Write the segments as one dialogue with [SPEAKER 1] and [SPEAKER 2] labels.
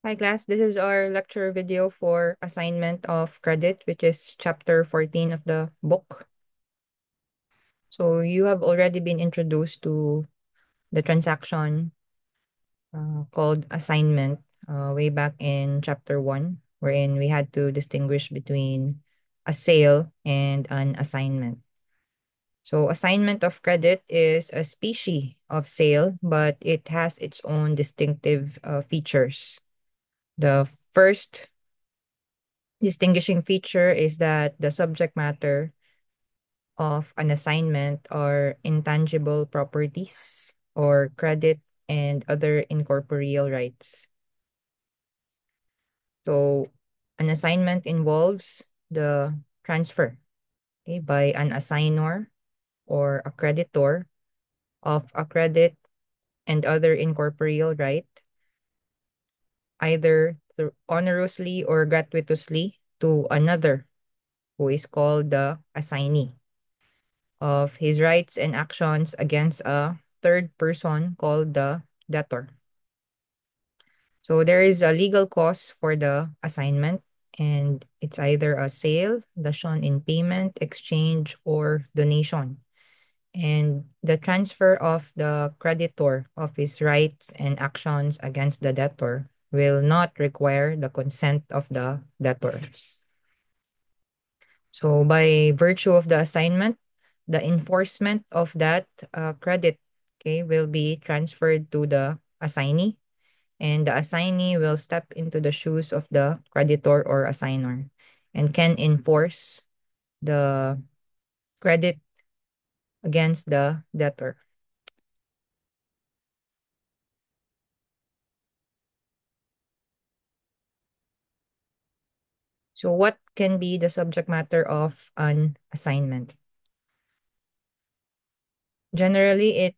[SPEAKER 1] Hi class, this is our lecture video for assignment of credit, which is chapter 14 of the book. So you have already been introduced to the transaction called assignment way back in chapter 1, wherein we had to distinguish between a sale and an assignment. So assignment of credit is a species of sale, but it has its own distinctive features. The first distinguishing feature is that the subject matter of an assignment are intangible properties or credit and other incorporeal rights. So an assignment involves the transfer, okay, by an assignor or a creditor of a credit and other incorporeal right, either honorously or gratuitously to another who is called the assignee, of his rights and actions against a third person called the debtor. So there is a legal cause for the assignment, and it's either a sale, dation in payment, exchange, or donation. And the transfer of the creditor of his rights and actions against the debtor will not require the consent of the debtor. So by virtue of the assignment, the enforcement of that credit, okay, will be transferred to the assignee, and the assignee will step into the shoes of the creditor or assigner and can enforce the credit against the debtor. So what can be the subject matter of an assignment? Generally,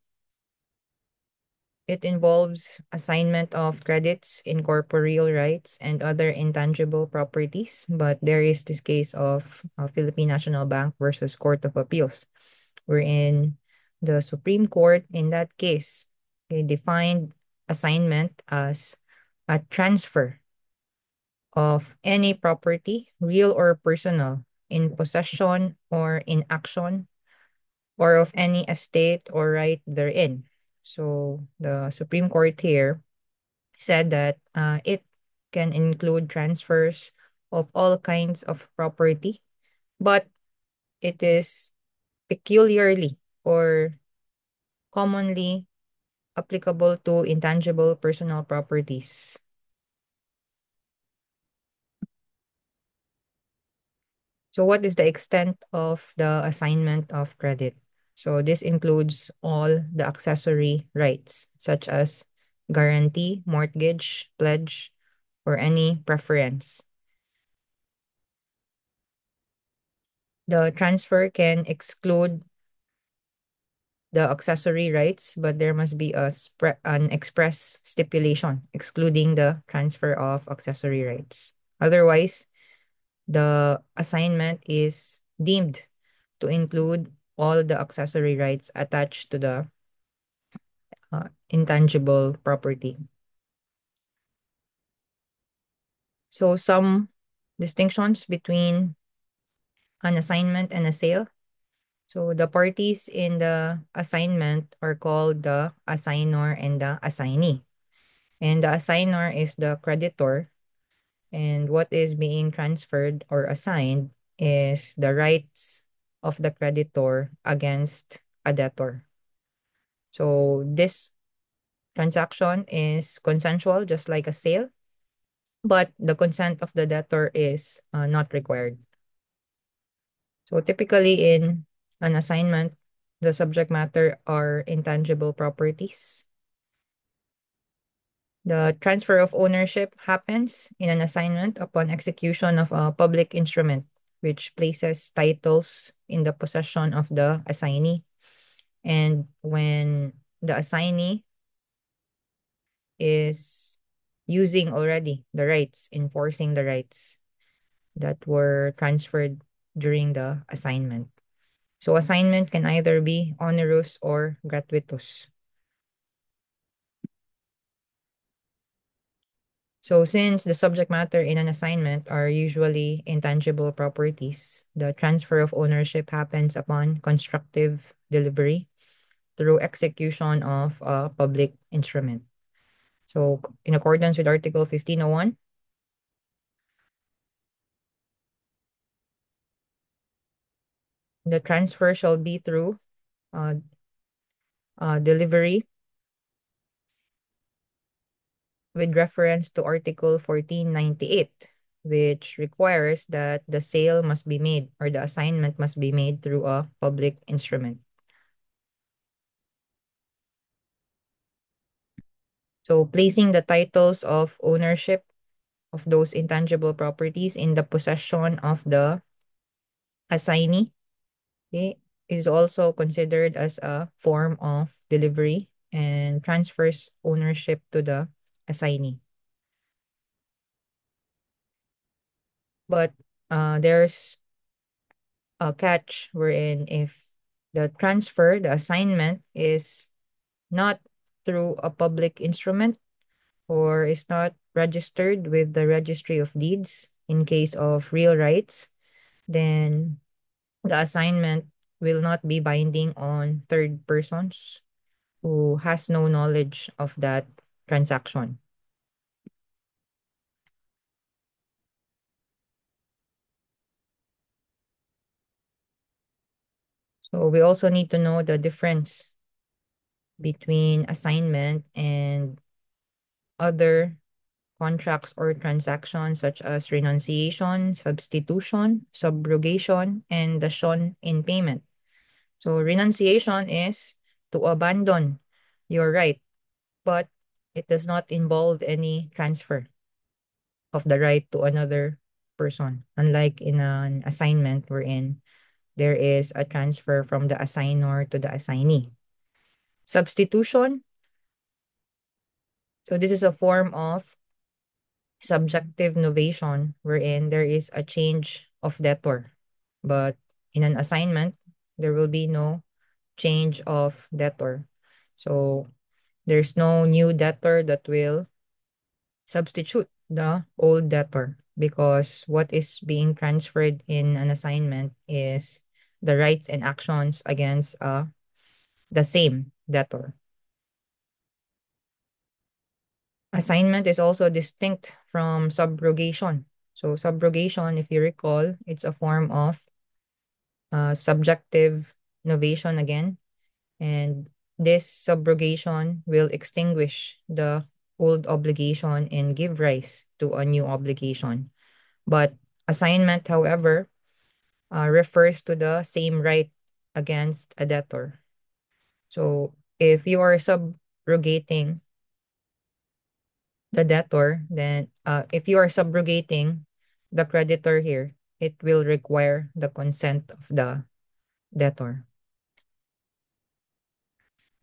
[SPEAKER 1] it involves assignment of credits, incorporeal rights, and other intangible properties. But there is this case of Philippine National Bank versus Court of Appeals, wherein the Supreme Court, in that case, they defined assignment as a transfer of any property, real or personal, in possession or in action, or of any estate or right therein. So the Supreme Court here said that it can include transfers of all kinds of property, but it is peculiarly or commonly applicable to intangible personal properties. So what is the extent of the assignment of credit? So this includes all the accessory rights such as guarantee, mortgage, pledge, or any preference. The transfer can exclude the accessory rights, but there must be an express stipulation excluding the transfer of accessory rights. Otherwise, the assignment is deemed to include all the accessory rights attached to the intangible property. So some distinctions between an assignment and a sale. So the parties in the assignment are called the assignor and the assignee. And the assignor is the creditor, and what is being transferred or assigned is the rights of the creditor against a debtor. So this transaction is consensual, just like a sale, but the consent of the debtor is not required. So typically in an assignment, the subject matter are intangible properties. The transfer of ownership happens in an assignment upon execution of a public instrument, which places titles in the possession of the assignee. And when the assignee is using already the rights, enforcing the rights that were transferred during the assignment. So assignment can either be onerous or gratuitous. So since the subject matter in an assignment are usually intangible properties, the transfer of ownership happens upon constructive delivery through execution of a public instrument. So in accordance with Article 1501, the transfer shall be through uh, delivery with reference to Article 1498, which requires that the sale must be made or the assignment must be made through a public instrument. So placing the titles of ownership of those intangible properties in the possession of the assignee, okay, is also considered as a form of delivery and transfers ownership to the assignee. But there's a catch wherein if the assignment is not through a public instrument or is not registered with the Registry of Deeds in case of real rights, then the assignment will not be binding on third persons who has no knowledge of that transaction. So we also need to know the difference between assignment and other contracts or transactions such as renunciation, substitution, subrogation, and dation in payment. So renunciation is to abandon your right, but it does not involve any transfer of the right to another person, unlike in an assignment wherein there is a transfer from the assignor to the assignee. Substitution, so this is a form of subjective novation wherein there is a change of debtor. But in an assignment, there will be no change of debtor. So there's no new debtor that will substitute the old debtor because what is being transferred in an assignment is the rights and actions against the same debtor. Assignment is also distinct from subrogation. So subrogation, if you recall, it's a form of subjective novation again. And this subrogation will extinguish the old obligation and give rise to a new obligation. But assignment, however, refers to the same right against a debtor. So if you are subrogating the debtor, then if you are subrogating the creditor here, it will require the consent of the debtor.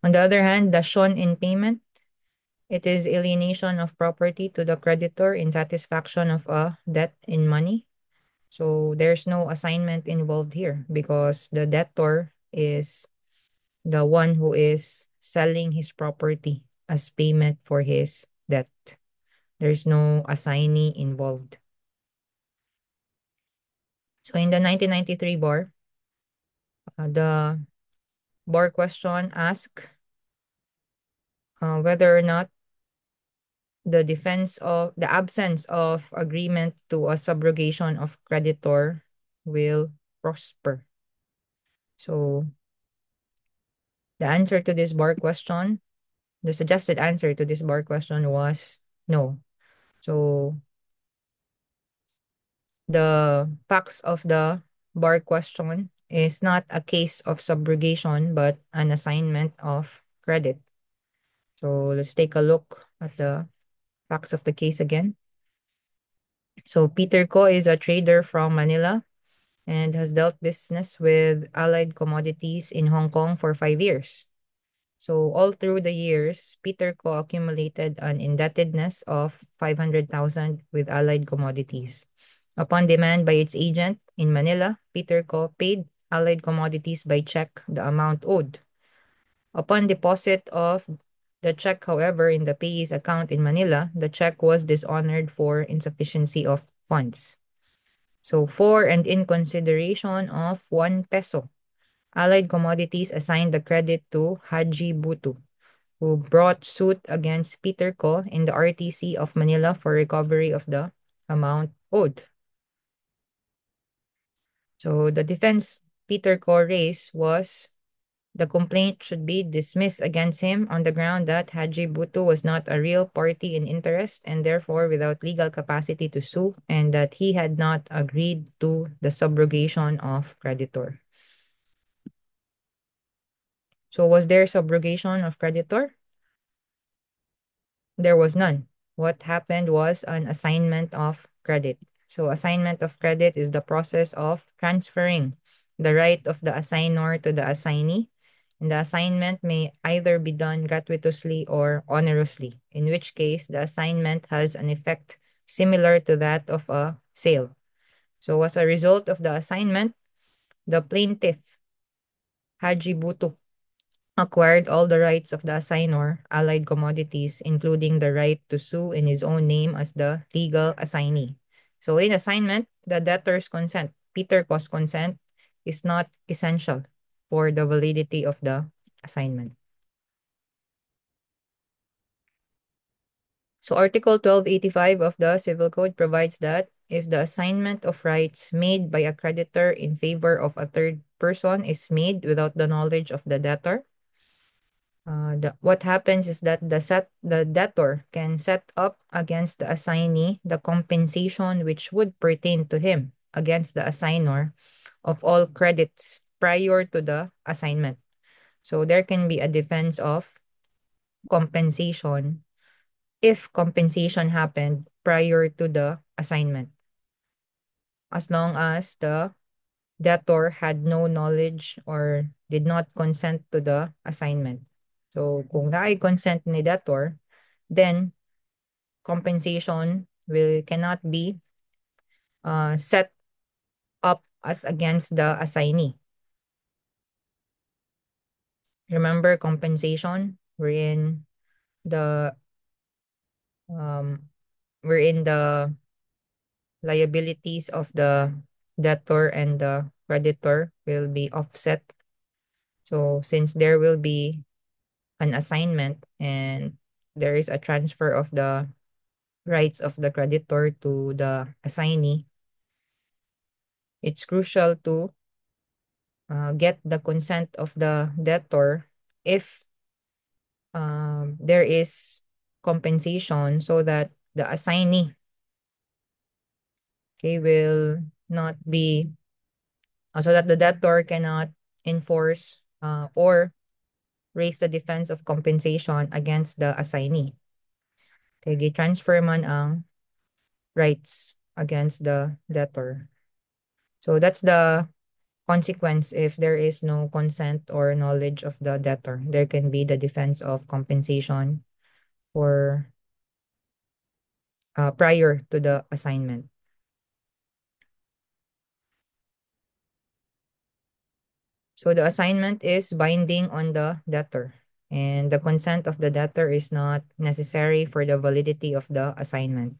[SPEAKER 1] On the other hand, the shown in payment, it is alienation of property to the creditor in satisfaction of a debt in money. So there's no assignment involved here because the debtor is the one who is selling his property as payment for his debt. There's no assignee involved. So in the 1993 bar, the bar question asked whether or not the absence of agreement to a subrogation of creditor will prosper. So the answer to this bar question, the suggested answer to this bar question was no. So the facts of the bar question is not a case of subrogation but an assignment of credit. So let's take a look at the facts of the case again. So Peter Ko is a trader from Manila and has dealt business with allied commodities in Hong Kong for 5 years. So all through the years, Peter Co accumulated an indebtedness of 500,000 with allied commodities. Upon demand by its agent in Manila, Peter Co paid allied commodities by check the amount owed. Upon deposit of The check, however, in the payee's account in Manila, the check was dishonored for insufficiency of funds. So for and in consideration of 1 peso, Allied Commodities assigned the credit to Haji Butu, who brought suit against Peter Ko in the RTC of Manila for recovery of the amount owed. So the defense Peter Ko raised was the complaint should be dismissed against him on the ground that Haji Butu was not a real party in interest and therefore without legal capacity to sue, and that he had not agreed to the subrogation of creditor. So was there subrogation of creditor? There was none. What happened was an assignment of credit. So assignment of credit is the process of transferring the right of the assignor to the assignee. And the assignment may either be done gratuitously or onerously, in which case the assignment has an effect similar to that of a sale. So as a result of the assignment, the plaintiff, Haji Butu, acquired all the rights of the assignor, Allied Commodities, including the right to sue in his own name as the legal assignee. So in assignment, the debtor's consent, Peter Ko's consent, is not essential for the validity of the assignment. So Article 1285 of the Civil Code provides that if the assignment of rights made by a creditor in favor of a third person is made without the knowledge of the debtor, what happens is that the debtor can set up against the assignee the compensation which would pertain to him against the assignor of all credits prior to the assignment. So there can be a defense of compensation if compensation happened prior to the assignment, as long as the debtor had no knowledge or did not consent to the assignment. So kung na-consent ni debtor, then compensation will cannot be set up as against the assignee. Remember compensation the um wherein the liabilities of the debtor and the creditor will be offset. So since there will be an assignment and there is a transfer of the rights of the creditor to the assignee, it's crucial to get the consent of the debtor if there is compensation so that the assignee, okay, will not be, so that the debtor cannot enforce or raise the defense of compensation against the assignee. Okay, gi-transfer man ang rights against the debtor. So that's the consequence if there is no consent or knowledge of the debtor. There can be the defense of compensation for prior to the assignment. So the assignment is binding on the debtor, and the consent of the debtor is not necessary for the validity of the assignment.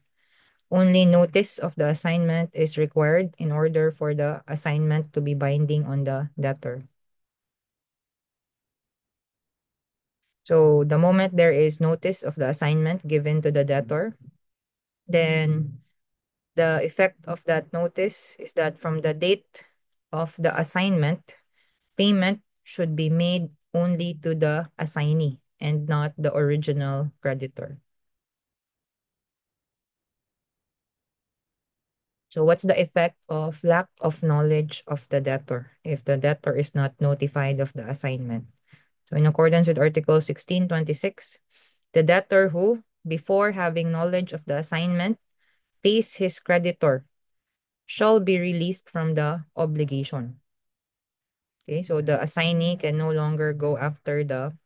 [SPEAKER 1] Only notice of the assignment is required in order for the assignment to be binding on the debtor. So the moment there is notice of the assignment given to the debtor, then the effect of that notice is that from the date of the assignment, payment should be made only to the assignee and not the original creditor. So what's the effect of lack of knowledge of the debtor if the debtor is not notified of the assignment? So in accordance with Article 1626, the debtor who, before having knowledge of the assignment, pays his creditor shall be released from the obligation. Okay, so the assignee can no longer go after the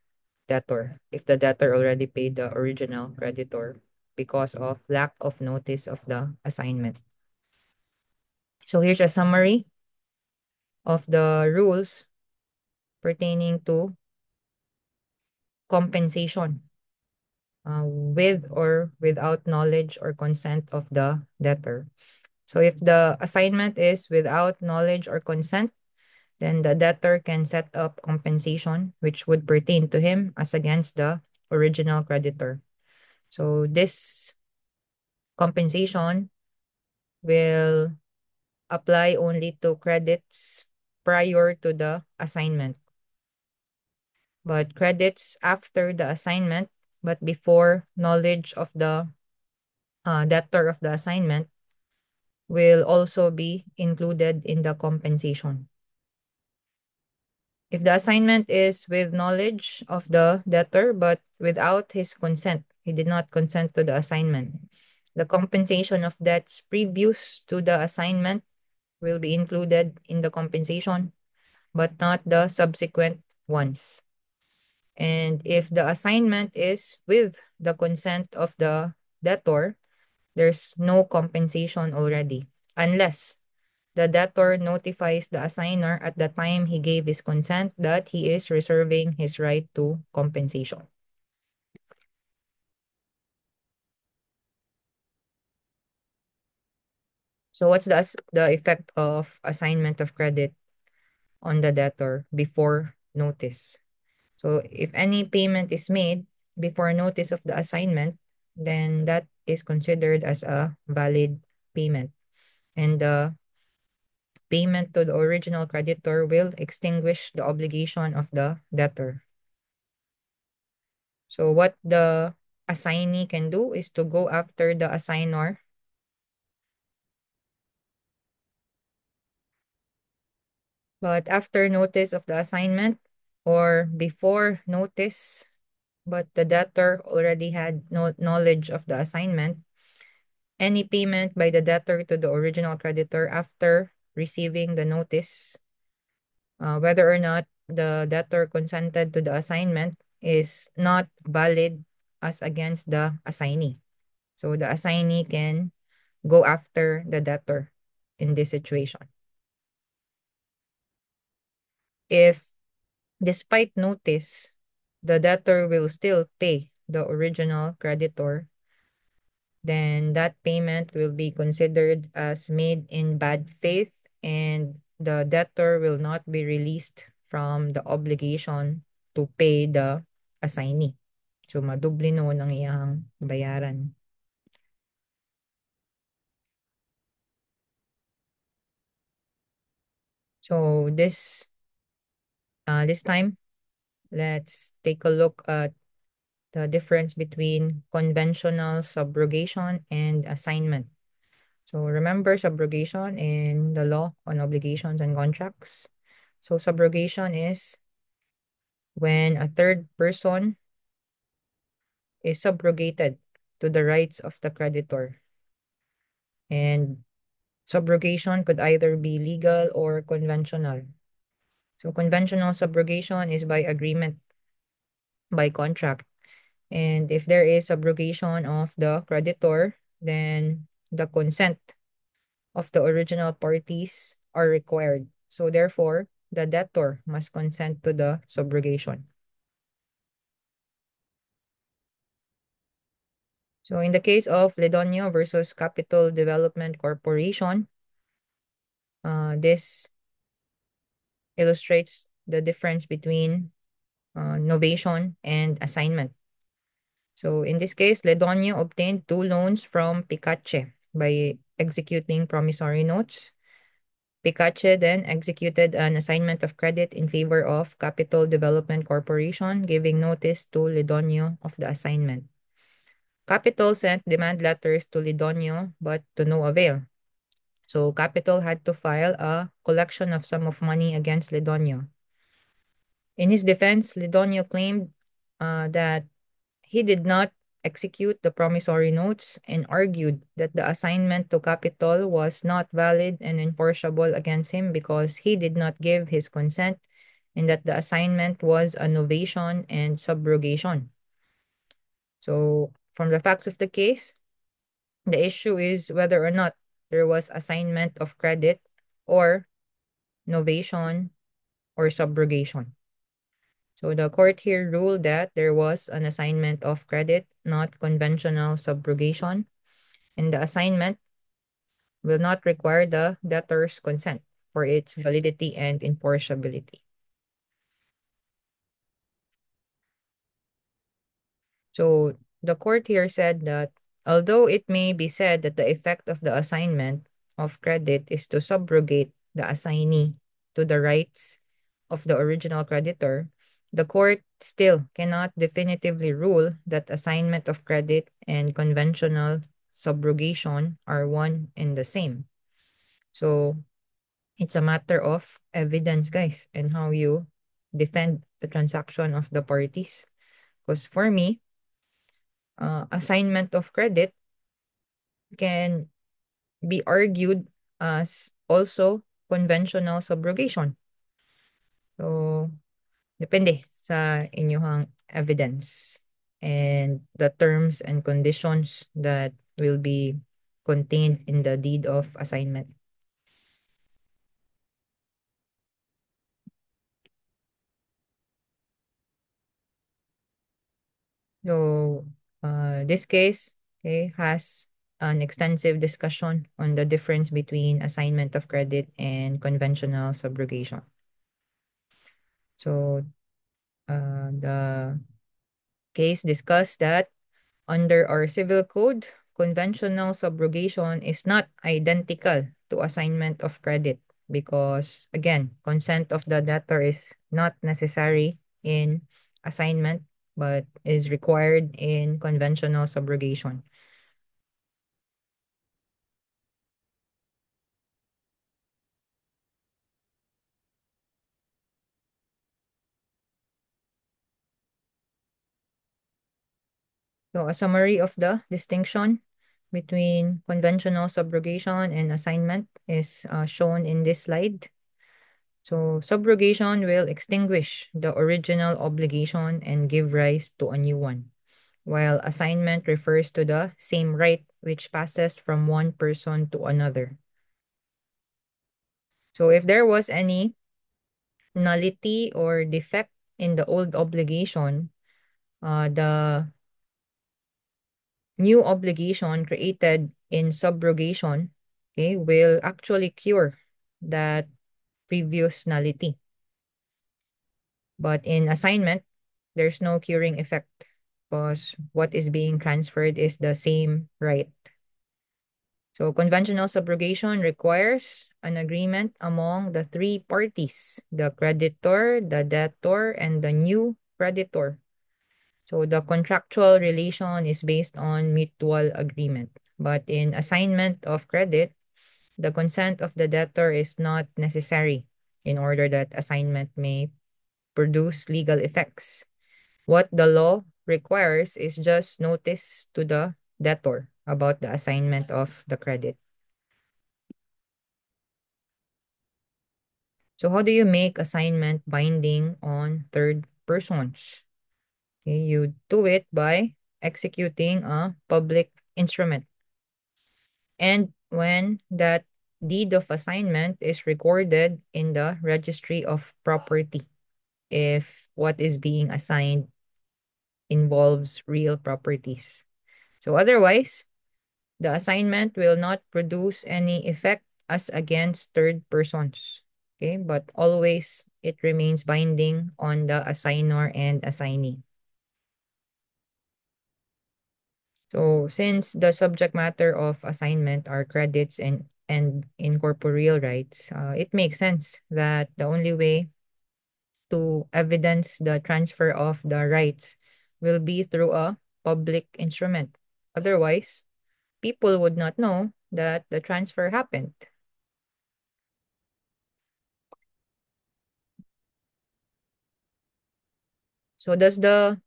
[SPEAKER 1] debtor if the debtor already paid the original creditor because of lack of notice of the assignment. So here's a summary of the rules pertaining to compensation. with or without knowledge or consent of the debtor. So if the assignment is without knowledge or consent, then the debtor can set up compensation which would pertain to him as against the original creditor. So this compensation will apply only to credits prior to the assignment, but credits after the assignment but before knowledge of the debtor of the assignment will also be included in the compensation. If the assignment is with knowledge of the debtor but without his consent, he did not consent to the assignment, the compensation of debts previous to the assignment will be included in the compensation, but not the subsequent ones. And if the assignment is with the consent of the debtor, there's no compensation already, unless the debtor notifies the assigner at the time he gave his consent that he is reserving his right to compensation. So what's the effect of assignment of credit on the debtor before notice? So if any payment is made before notice of the assignment, then that is considered as a valid payment. And the payment to the original creditor will extinguish the obligation of the debtor. So what the assignee can do is to go after the assignor, but after notice of the assignment or before notice, but the debtor already had no knowledge of the assignment, any payment by the debtor to the original creditor after receiving the notice, whether or not the debtor consented to the assignment, is not valid as against the assignee. So the assignee can go after the debtor in this situation. If, despite notice, the debtor will still pay the original creditor, then that payment will be considered as made in bad faith and the debtor will not be released from the obligation to pay the assignee. So madubli noon ang iyang bayaran. So this time, let's take a look at the difference between conventional subrogation and assignment. So remember subrogation in the law on obligations and contracts. So subrogation is when a third person is subrogated to the rights of the creditor. And subrogation could either be legal or conventional. So conventional subrogation is by agreement, by contract. And if there is subrogation of the creditor, then the consent of the original parties are required. So therefore, the debtor must consent to the subrogation. So in the case of Ledonio versus Capital Development Corporation, this illustrates the difference between novation and assignment. So in this case, Ledonio obtained two loans from Picache by executing promissory notes. Picache then executed an assignment of credit in favor of Capital Development Corporation, giving notice to Ledonio of the assignment. Capital sent demand letters to Ledonio, but to no avail. So Capital had to file a collection of sum of money against Ledonio. In his defense, Ledonio claimed that he did not execute the promissory notes and argued that the assignment to Capital was not valid and enforceable against him because he did not give his consent and that the assignment was a novation and subrogation. So, from the facts of the case, the issue is whether or not there was assignment of credit or novation or subrogation. So the court here ruled that there was an assignment of credit, not conventional subrogation, and the assignment will not require the debtor's consent for its validity and enforceability. So the court here said that although it may be said that the effect of the assignment of credit is to subrogate the assignee to the rights of the original creditor, the court still cannot definitively rule that assignment of credit and conventional subrogation are one and the same. So it's a matter of evidence, guys, and how you defend the transaction of the parties. Because for me, assignment of credit can be argued as also conventional subrogation. So, depende sa inyong evidence and the terms and conditions that will be contained in the deed of assignment. So, this case, okay, has an extensive discussion on the difference between assignment of credit and conventional subrogation. So, the case discussed that under our civil code, conventional subrogation is not identical to assignment of credit because, again, consent of the debtor is not necessary in assignment but is required in conventional subrogation. So, a summary of the distinction between conventional subrogation and assignment is shown in this slide. So, subrogation will extinguish the original obligation and give rise to a new one, while assignment refers to the same right which passes from one person to another. So, if there was any nullity or defect in the old obligation, the new obligation created in subrogation, okay, will actually cure that previous nullity. But in assignment, there's no curing effect because what is being transferred is the same right. So conventional subrogation requires an agreement among the three parties, the creditor, the debtor, and the new creditor. So the contractual relation is based on mutual agreement. But in assignment of credit, the consent of the debtor is not necessary in order that assignment may produce legal effects. What the law requires is just notice to the debtor about the assignment of the credit. So how do you make assignment binding on third persons? Okay, you do it by executing a public instrument. And when that deed of assignment is recorded in the registry of property, if what is being assigned involves real properties. So otherwise, the assignment will not produce any effect as against third persons. Okay, but always it remains binding on the assigner and assignee. So since the subject matter of assignment are credits and incorporeal rights, it makes sense that the only way to evidence the transfer of the rights will be through a public instrument. Otherwise, people would not know that the transfer happened. So does the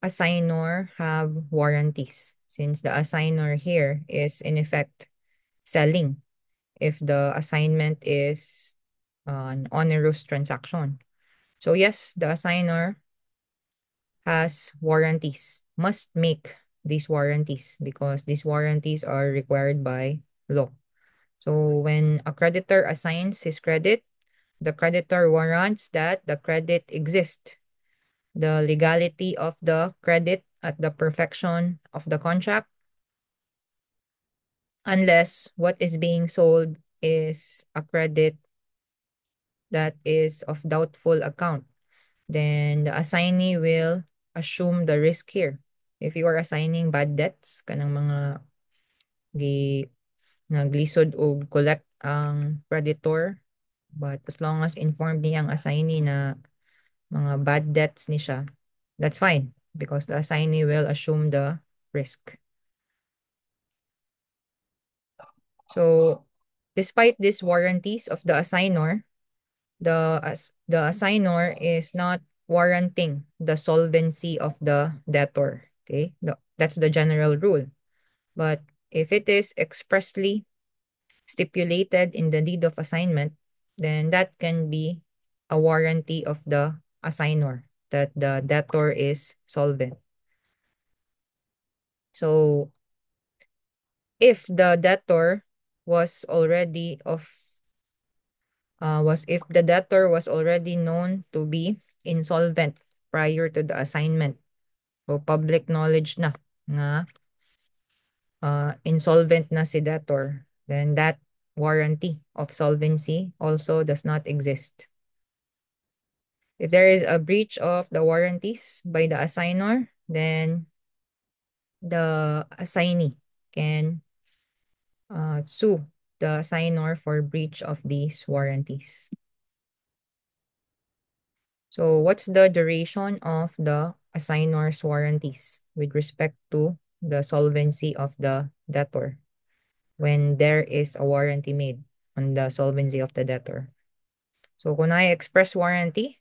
[SPEAKER 1] assigner have warranties? Since the assigner here is in effect selling if the assignment is an onerous transaction. So yes, the assigner has warranties, must make these warranties because these warranties are required by law. So when a creditor assigns his credit, the creditor warrants that the credit exists the legality of the credit at the perfection of the contract, unless what is being sold is a credit that is of doubtful account. Then the assignee will assume the risk here. If you are assigning bad debts, kanang mga gi naglisod o collect ang creditor, but as long as informed niya ang assignee na mga bad debts ni siya, that's fine because the assignee will assume the risk. So, despite these warranties of the assignor, the assignor is not warranting the solvency of the debtor. Okay, that's the general rule. But if it is expressly stipulated in the deed of assignment, then that can be a warranty of the assignor that the debtor is solvent. So if the debtor was already of was if the debtor was already known to be insolvent prior to the assignment. So public knowledge na nga insolvent na si debtor, then that warranty of solvency also does not exist. If there is a breach of the warranties by the assignor, then the assignee can sue the assignor for breach of these warranties. So what's the duration of the assignor's warranties with respect to the solvency of the debtor when there is a warranty made on the solvency of the debtor? So kung I express warranty,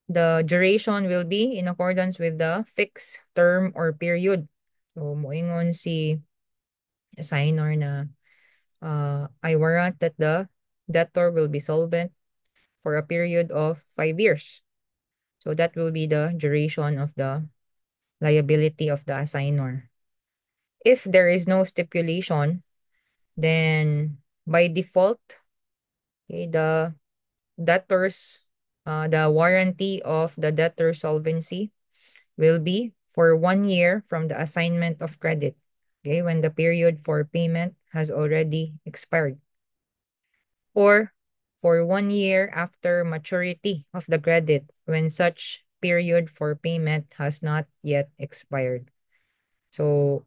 [SPEAKER 1] the duration will be in accordance with the fixed term or period. So moingon si assignor na I warrant that the debtor will be solvent for a period of 5 years. So that will be the duration of the liability of the assignor. If there is no stipulation, then by default, okay, the warranty of the debtor solvency will be for 1 year from the assignment of credit, okay, when the period for payment has already expired, or for 1 year after maturity of the credit when such period for payment has not yet expired. So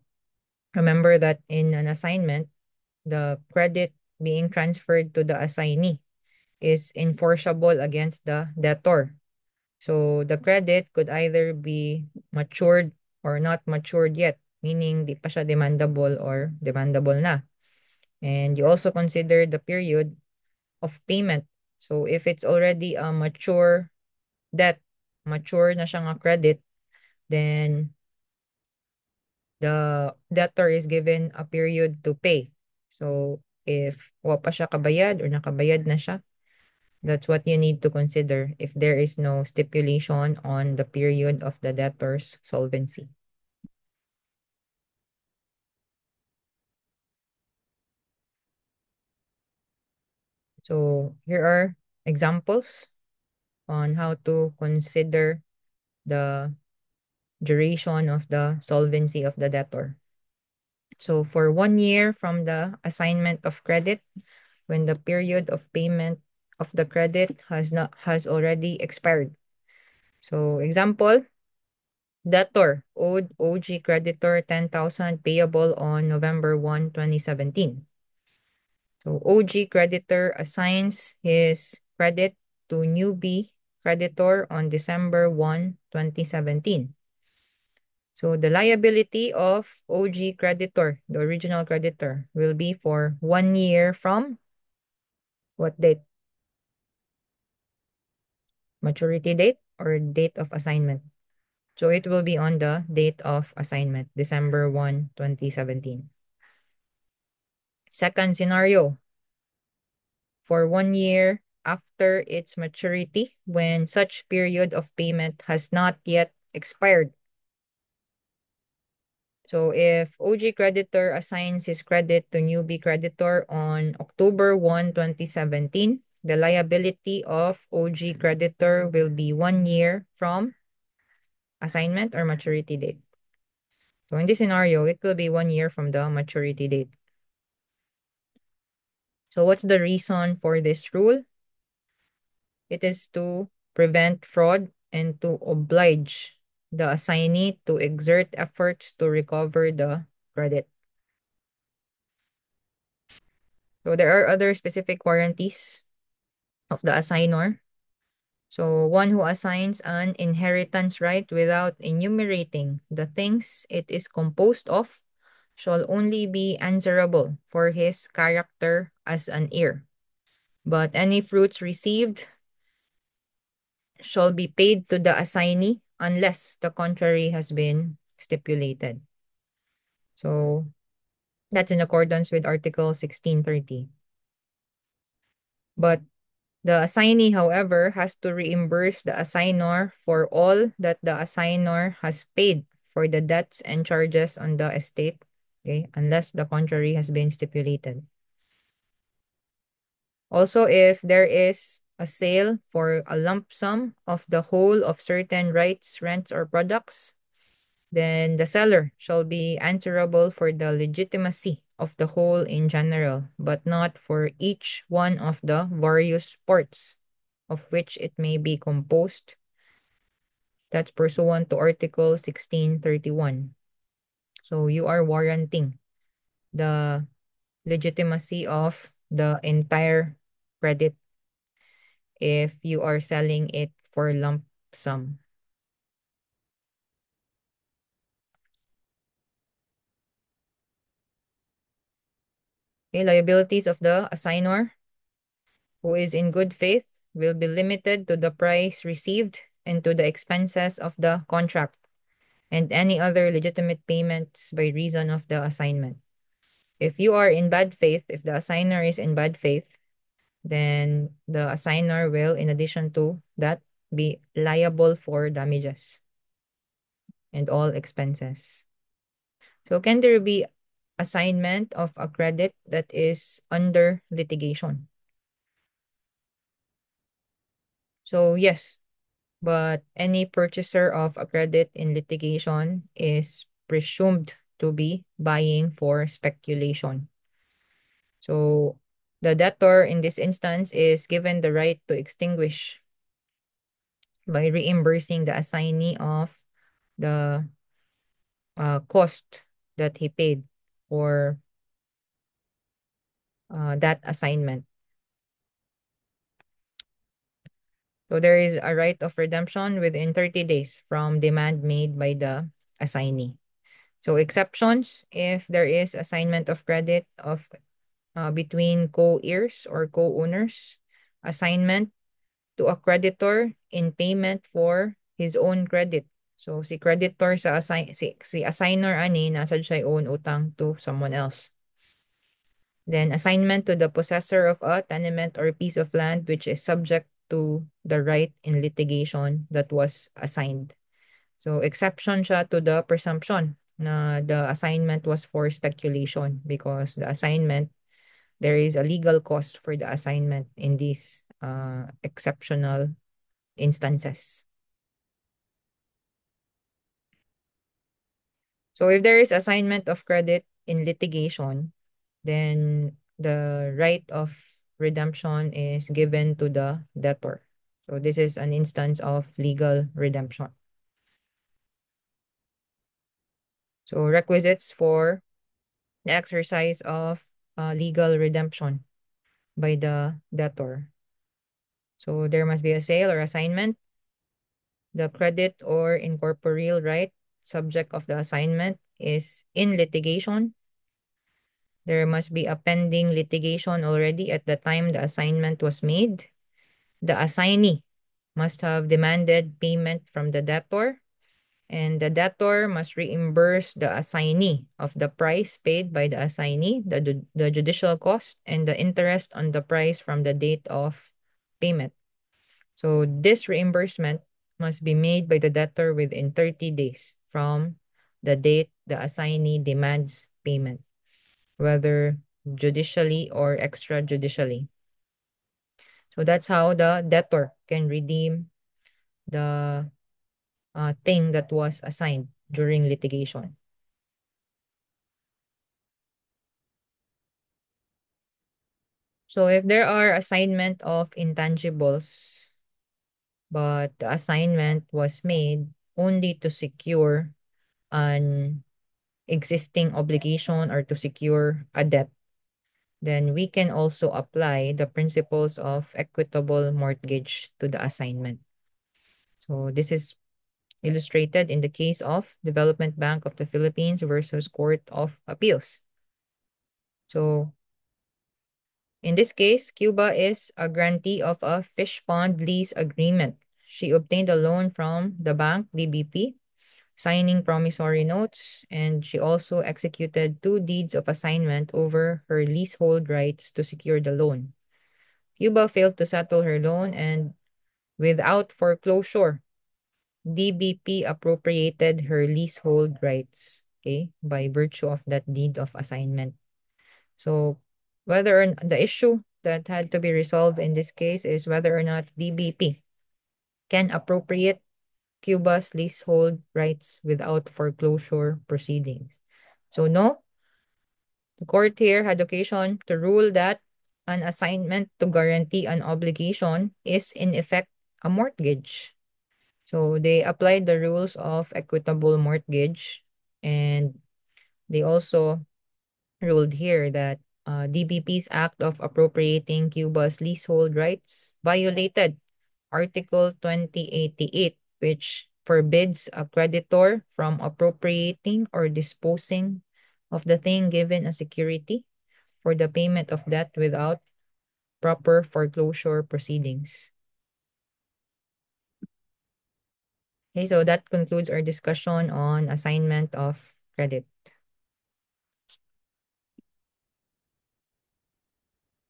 [SPEAKER 1] remember that in an assignment, the credit being transferred to the assignee is enforceable against the debtor. So the credit could either be matured or not matured yet, meaning di pa siya demandable or demandable na. And you also consider the period of payment. So if it's already a mature debt, mature na siya nga credit, then the debtor is given a period to pay. So if wa pa siya kabayad or nakabayad na siya, that's what you need to consider if there is no stipulation on the period of the debtor's solvency. So here are examples on how to consider the duration of the solvency of the debtor. So for 1 year from the assignment of credit, when the period of payment of the credit has already expired. So example, debtor owed OG creditor 10,000 payable on November 1, 2017. So OG creditor assigns his credit to newbie creditor on December 1, 2017. So the liability of OG creditor, the original creditor, will be for 1 year from what date? Maturity date or date of assignment? So it will be on the date of assignment, December 1, 2017. Second scenario, for 1 year after its maturity when such period of payment has not yet expired. So if OG creditor assigns his credit to newbie creditor on October 1, 2017, the liability of OG creditor will be 1 year from assignment or maturity date. So in this scenario, it will be 1 year from the maturity date. So what's the reason for this rule? It is to prevent fraud and to oblige the assignee to exert efforts to recover the credit. So there are other specific warranties of the assignor. So one who assigns an inheritance right without enumerating the things it is composed of shall only be answerable for his character as an heir. But any fruits received shall be paid to the assignee unless the contrary has been stipulated. So that's in accordance with Article 1630. But the assignee, however, has to reimburse the assignor for all that the assignor has paid for the debts and charges on the estate, okay, unless the contrary has been stipulated. Also, if there is a sale for a lump sum of the whole of certain rights, rents, or products, then the seller shall be answerable for the legitimacy of the whole in general, but not for each one of the various parts of which it may be composed. That's pursuant to Article 1631. So you are warranting the legitimacy of the entire credit if you are selling it for lump sum. Okay, liabilities of the assignor who is in good faith will be limited to the price received and to the expenses of the contract and any other legitimate payments by reason of the assignment. If you are in bad faith, if the assigner is in bad faith, then the assigner will, in addition to that, be liable for damages and all expenses. So can there be assignment of a credit that is under litigation? So yes, but any purchaser of a credit in litigation is presumed to be buying for speculation. So the debtor in this instance is given the right to extinguish by reimbursing the assignee of the cost that he paid for that assignment. So there is a right of redemption within 30 days from demand made by the assignee. So exceptions, if there is assignment of credit of between co-heirs or co-owners, assignment to a creditor in payment for his own credit. So si creditor sa si assigner ani nasa siya own utang to someone else. Then assignment to the possessor of a tenement or piece of land which is subject to the right in litigation that was assigned. So exception siya to the presumption na the assignment was for speculation because the assignment, there is a legal cost for the assignment in these exceptional instances. So if there is assignment of credit in litigation, then the right of redemption is given to the debtor. So this is an instance of legal redemption. So requisites for the exercise of legal redemption by the debtor. So there must be a sale or assignment. The credit or incorporeal right subject of the assignment is in litigation. There must be a pending litigation already at the time the assignment was made. The assignee must have demanded payment from the debtor, and the debtor must reimburse the assignee of the price paid by the assignee, the judicial cost, and the interest on the price from the date of payment. So this reimbursement must be made by the debtor within 30 days from the date the assignee demands payment, whether judicially or extrajudicially. So that's how the debtor can redeem the thing that was assigned during litigation. So if there are assignment of intangibles, but the assignment was made only to secure an existing obligation or to secure a debt, then we can also apply the principles of equitable mortgage to the assignment. So this is illustrated in the case of Development Bank of the Philippines versus Court of Appeals. So in this case, Cuba is a grantee of a fish pond lease agreement. She obtained a loan from the bank, DBP, signing promissory notes, and she also executed two deeds of assignment over her leasehold rights to secure the loan. Cuba failed to settle her loan, and without foreclosure, DBP appropriated her leasehold rights, okay, by virtue of that deed of assignment. So, the issue that had to be resolved in this case is whether or not DBP can appropriate Cuba's leasehold rights without foreclosure proceedings. So, no, the court here had occasion to rule that an assignment to guarantee an obligation is in effect a mortgage. So they applied the rules of equitable mortgage, and they also ruled here that DBP's act of appropriating Cuba's leasehold rights violated Article 2088, which forbids a creditor from appropriating or disposing of the thing given as security for the payment of debt without proper foreclosure proceedings. Okay, so that concludes our discussion on assignment of credit.